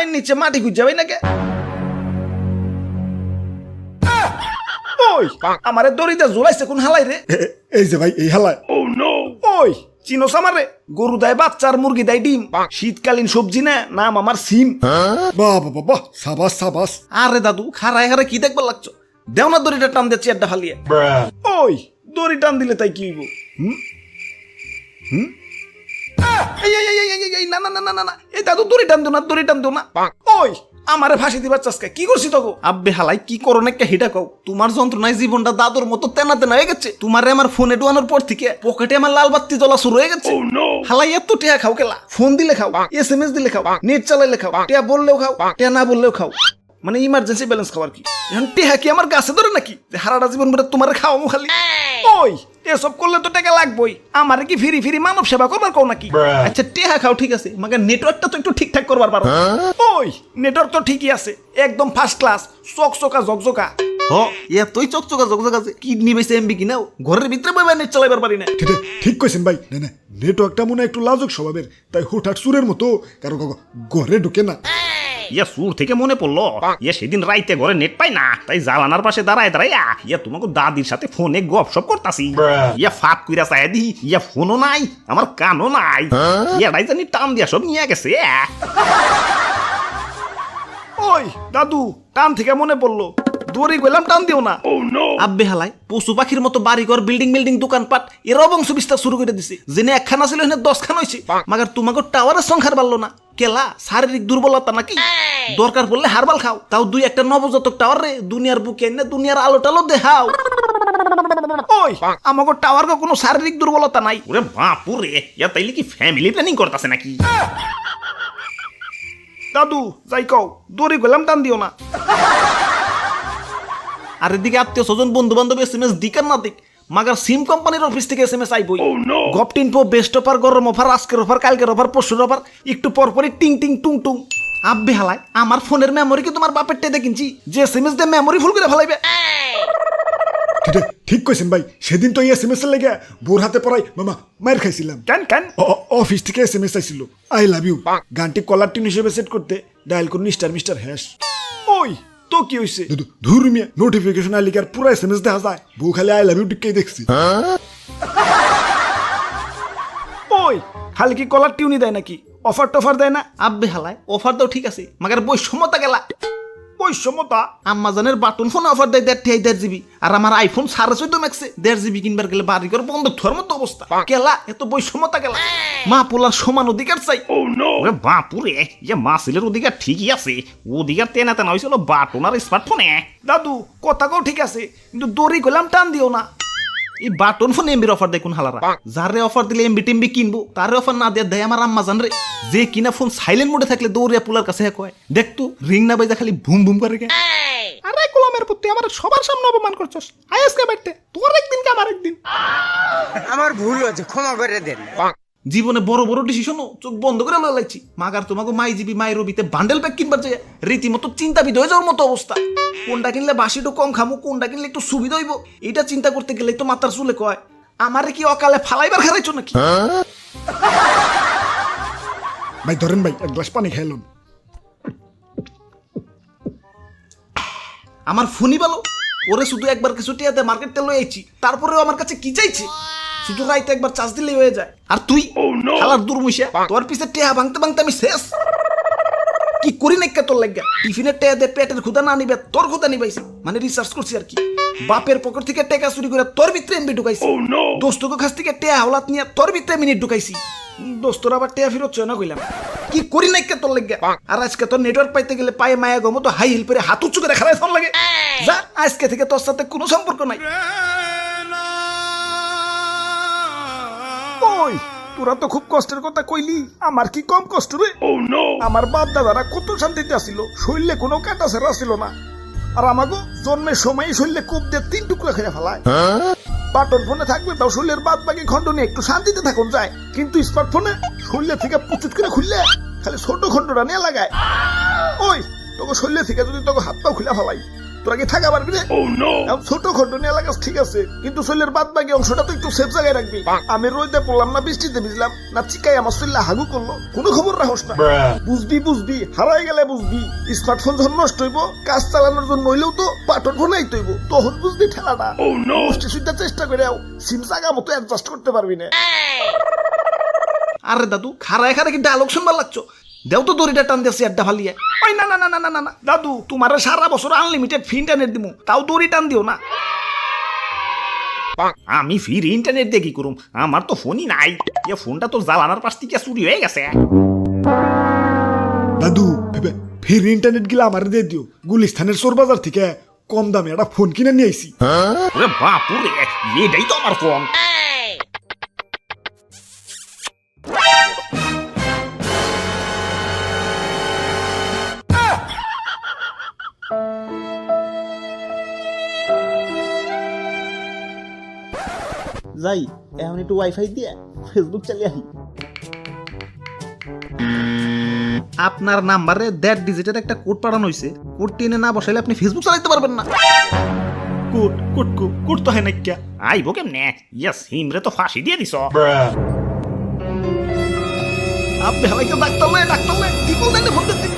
পায়ের নিচে মাটি খুঁজে যাবে নাকি? ওই আমারে দড়িতে ঝুলাইছে কোন হালাই রে? এই যে ভাই এই হালায়। ওই চিনোস আমারে? গরু দেয় বাচ্চা আর মুরগি দেয় ডিম, শীতকালীন সবজি না, নাম আমার সিম। বাহ বাহ বাহ, সাবাস সাবাস। আরে দাদু খারায় খারায় কি দেখবার লাগছো? দেও না দড়িটা টান দিয়ে চেয়ারটা ফালিয়ে। ওই দড়ি টান দিলে তাই কি হইব? না না না না না, এই দাদু দড়ি টান দিও না, দড়ি টান দিও না। ওই আমারে ফাঁসি দিবার চাষকে কি করছি তোকে? আব্বে হালাই কি করো না একটা হিটা কও। তোমার যন্ত্রণায় জীবনটা দাদুর মতো তেনা তেনা হয়ে গেছে। তোমারে আমার ফোনে ডুয়ানোর পর থেকে পকেটে আমার লাল বাতি জ্বলা শুরু হয়ে গেছে। হালাই এত টেয়া খাও কেলা? ফোন দিলে খাও, SMS দিলে খাও, নেট চালাইলে খাও, টেয়া বললেও খাও, টেয়া না বললেও খাও, মানে ইমার্জেন্সি ব্যালেন্স খাওয়ার কি? এখন টেহা কি আমার গাছে ধরে নাকি যে হারাটা জীবন ভরে তোমার খাওয়ামো খালি? ওই এসব করলে তো টাকা লাগবেই। আমারে কি ফিরি ফিরি মানব সেবা করবার কও নাকি? আচ্ছা টেহা খাও ঠিক আছে, মাগে নেটওয়ার্কটা তো একটু ঠিকঠাক করবার পারো। ওই নেটওয়ার্ক তো ঠিকই আছে, একদম ফার্স্ট ক্লাস, চকচকা জকজকা। হ এতই চকচকা জকজকা আছে, কিডনি বেশি এমবি কিনাও ঘরের ভিতরে বইবা নেট চালাইবার পারি না। ঠিক কইছেন ভাই। না না, নেটওয়ার্কটা মনে হয় একটু লাজুক স্বভাবের, তাই হুটহাট সুরের মতো কারো ঘরে ঢুকে না। ইয়া সুর থেকে মনে পড়লো, ইয়া সেদিন রাইতে ঘরে নেট পাই না, তাই জালানার পাশে দাঁড়ায় ইয়া তোমাকে দাদির সাথে ফোনে গপসপ করতাছি। ইয়া ফাঁক কইরা চাই দি, ইয়া ফোনও নাই, আমার কানও নাই, ইয়া রাইজানি টান দিয়া সব নিয়ে গেছে। ওই দাদু টান থেকে মনে পড়লো, দড়ি গেলাম টান দিও না। আব্বে হালাই পশু পাখির মতো বাড়িঘর বিল্ডিং বিল্ডিং দোকানপাট এরাও বংশ বিস্তার শুরু করে দিছে। জেনে একখানা ছিল এখানে 10 খান হয়েছে, মাগার তোমাকে টাওয়ারের সংখ্যার বাড়লো না কেলা? শারীরিক দুর্বলতা নাকি? দরকার পড়লে হারবাল খাও, তাও 2-1টা নবজাতক টাওয়ার রে দুনিয়ার বুকে এনে দুনিয়ার আলো টালো দেখাও। ওই আমাকে টাওয়ার কোনো শারীরিক দুর্বলতা নাই। ওরে বাপুরে, ইয়া তাইলে কি ফ্যামিলি প্ল্যানিং করতেছে নাকি? দাদু যাই কও, দড়ি গেলাম টান দিও না। আর এদিকে আত্মীয় স্বজন বন্ধু বান্ধব SMS দিকার না দিক, মাগার সিম কোম্পানির অফিস থেকে SMS আইবই। গপটিনপো বেস্ট অফার, গরম অফার, আজকের অফার, কালকের অফার, পরশুর অফার, একটু পরপরই টিং টিং টুং টুং। আব্বে হালাই আমার ফোনের মেমোরি কি তোমার বাপের টেদে কিনছি যে SMS দিয়ে মেমোরি ফুল করে ফেলাইবে? ঠিক কইছেন ভাই, সেদিন তো SMS এর লেগে বোর হাতে পড়াই মামা মার খাইছিলাম। কেন অফিস থেকে SMS আইছিল, আই লাভ ইউ, গানটি কলার টিউন হিসেবে সেট করতে ডায়াল করুন মিস্টার হ্যাশ। ওই তো কি হইছে? ধুর মিয়া, নোটিফিকেশন আইলে কি আর পুরো SMS দেখা যায়? বউ খালি আই লাভ ইউ টিকেই দেখছি। ওই খালি কি কলার টিউনই দেয় নাকি? অফার টফার দেয় না? আব্বে হালায় অফার দাও ঠিক আছে, মাগার বৈষম্যতা গেলা। বৈষম্যতা? আম্মাজানের বাটন ফোন অফার দেয় 1.5 GB, আর আমার আইফোন 14.5 ম্যাক্সে 1.5 GB কিনবার গেলে বাড়ি ঘর বন্ধ থর মতো অবস্থা। কেলা এত বৈষম্যতা গেলা? মা পোলার সমান অধিকার চাই। ওরে বাপুরে, ইয়া মাসিলের অধিকার ঠিকই আছে, অধিকার তেনা তেনা হয়েছিল বাটন আর স্মার্টফোনে। দাদু কথা কও ঠিক আছে, কিন্তু দড়ি গেলাম টান দিও না। এই বাটন ফোন এমবির অফার দেয় কোন হালারা? যারে অফার দিলে এমবি টেমবি কিনবো, তারে অফার না দেয় দেয় আমার আম্মা জান রে। যে কিনা ফোন সাইলেন্ট মোডে থাকলে দৌড়িয়া পুলার কাছে কয়, দেখ তো রিং না বাজা খালি ভুম ভুম করে গে। আরে গোলামের পুত্তি, আমার সবার সামনে অপমান করছস। আইসকে বাইতে তোর একদিন কে আমার একদিন। আমার ভুল হয়েছে, ক্ষমা করে দেন। জীবনে বড় বড় ডিসিশনও চোখ বন্ধ করে লাইছি। মাগার তোমাকে মাই জিবি মাই রবিতে বান্ডেল প্যাক কিনবার যায় রীতিমতো চিন্তাবিদ হয়ে যাওয়ার মতো অবস্থা। কোনটা কিনলে বাসিটা কম খামু, কোনটা কিনলে একটু সুবিধা হইব, এটা চিন্তা করতে গেলে তো মাথার চুলে কয় আমারে কি অকালে ফালাইবার খারাইছো নাকি? ভাই ধরেন ভাই, এক গ্লাস পানি খাইলাম। আমার ফোনই ভালো, ওরে শুধু একবার কিছু টিয়াতে মার্কেট তেল আইছি, তারপরেও আমার কাছে কি চাইছে? শুধু রাইতে একবার চার্জ দিলেই হয়ে যায়। আর তুই শালার দুর্মুষা, তোর পিছে টেহা ভাঙতে ভাঙতে আমি শেষ। কি করি নাকি তোর লাগা? টিফিনের টেহা দে পেটের ক্ষুধা না নিবে, তোর ক্ষুধা নিবাইছি, মানে রিসার্চ করছি আর কি। বাপের পকেট থেকে টেকা চুরি করে তোর ভিতরে এমবি ঢুকাইছি, দোস্তকে কাছ থেকে টেহা হাওলাত নিয়ে তোর ভিতরে মিনিট ঢুকাইছি, দোস্তর আবার টেহা ফিরত চয় না কইলাম। কি করি নাকি তোর লাগা? আর আজকে তোর নেটওয়ার্ক পাইতে গেলে পায়ে মায়া গমো তো হাই হিল পরে হাত উঁচু করে খারাই ফোন লাগে। যা, আজকে থেকে তোর সাথে কোনো সম্পর্ক নাই। ওই তোরা তো খুব কষ্টের কথা কইলি, আমার কি কম কষ্ট রে? আমার বাপ দাদারা কত শান্তিতে আসিল, শরীরে কোনো কাটা ছেড়া ছিল না। আর আমাকে জন্মের সময় শরীরে কূপ দিয়ে 3 টুকরা খেয়ে ফেলায়। বাটন ফোনে থাকবে তাও শরীরের বাদ বাকি খন্ড নিয়ে একটু শান্তিতে থাকুন যায়, কিন্তু স্মার্টফোনে শরীরে থেকে পুচুট করে খুললে খালি ছোট খন্ডটা নিয়ে লাগায়। ওই তোকে শরীরে থেকে যদি তোকে হাত পাও খুলে ফেলাই, তোরা কি থাকা পারবি রে? এখন ছোট খন্ড নিয়ে লাগাস ঠিক আছে, কিন্তু শরীরের বাদ বাকি অংশটা তো একটু সেফ জায়গায় রাখবি। আমি রোদে পড়লাম না বৃষ্টিতে ভিজলাম না চিকাই আমার শরীরে হাগু করলো, কোনো খবর রাখস না। বুঝবি হারাই গেলে বুঝবি। স্মার্টফোন যখন নষ্ট হইব, কাজ চালানোর জন্য হইলেও তো বাটন ফোন আইতে হইব, তখন বুঝবি ঠেলাটা। মুষ্টি সুইটা চেষ্টা করে সিম জায়গা মতো অ্যাডজাস্ট করতে পারবি না। আরে দাদু খারায় খারায় কি ডায়লগ শুনবার লাগছো? দেও তো দড়িটা টান দিয়েছি আড্ডা ফালিয়ে। ওই না না না না না না দাদু, তোমার সারা বছর আনলিমিটেড ফ্রি ইন্টারনেট দিমু, তাও দড়ি টান দিও না। আমি ফির ইন্টারনেট দিয়ে কি করুম? আমার তো ফোনই নাই। এ ফোনটা তো জ্বালানার পাশ থেকে চুরি হয়ে গেছে। দাদু ফের ইন্টারনেট গিলা আমার দিয়ে দিও, গুলিস্তানের চোর বাজার থেকে কম দামে একটা ফোন কিনে নিয়ে আইছি। ওরে বাপুরে, এটাই তো আমার ফোন। যাই এখন একটু ওয়াইফাই দিয়ে ফেসবুক চালিয়ে আহি। আপনার নাম্বারে 1.5 ডিজিটের একটা কোড পাঠানো হয়েছে। কোড টেনে না বসাইলে আপনি ফেসবুক চালাতে পারবেন না। কোট তো হয় না কিয়া? আইবো কেমনে? ইয়েস, হিমরে তো ফাঁসি দিয়ে দিছ। আপনি হালাইকে ডাক্তার লে কি বললেন ফোন দিতে?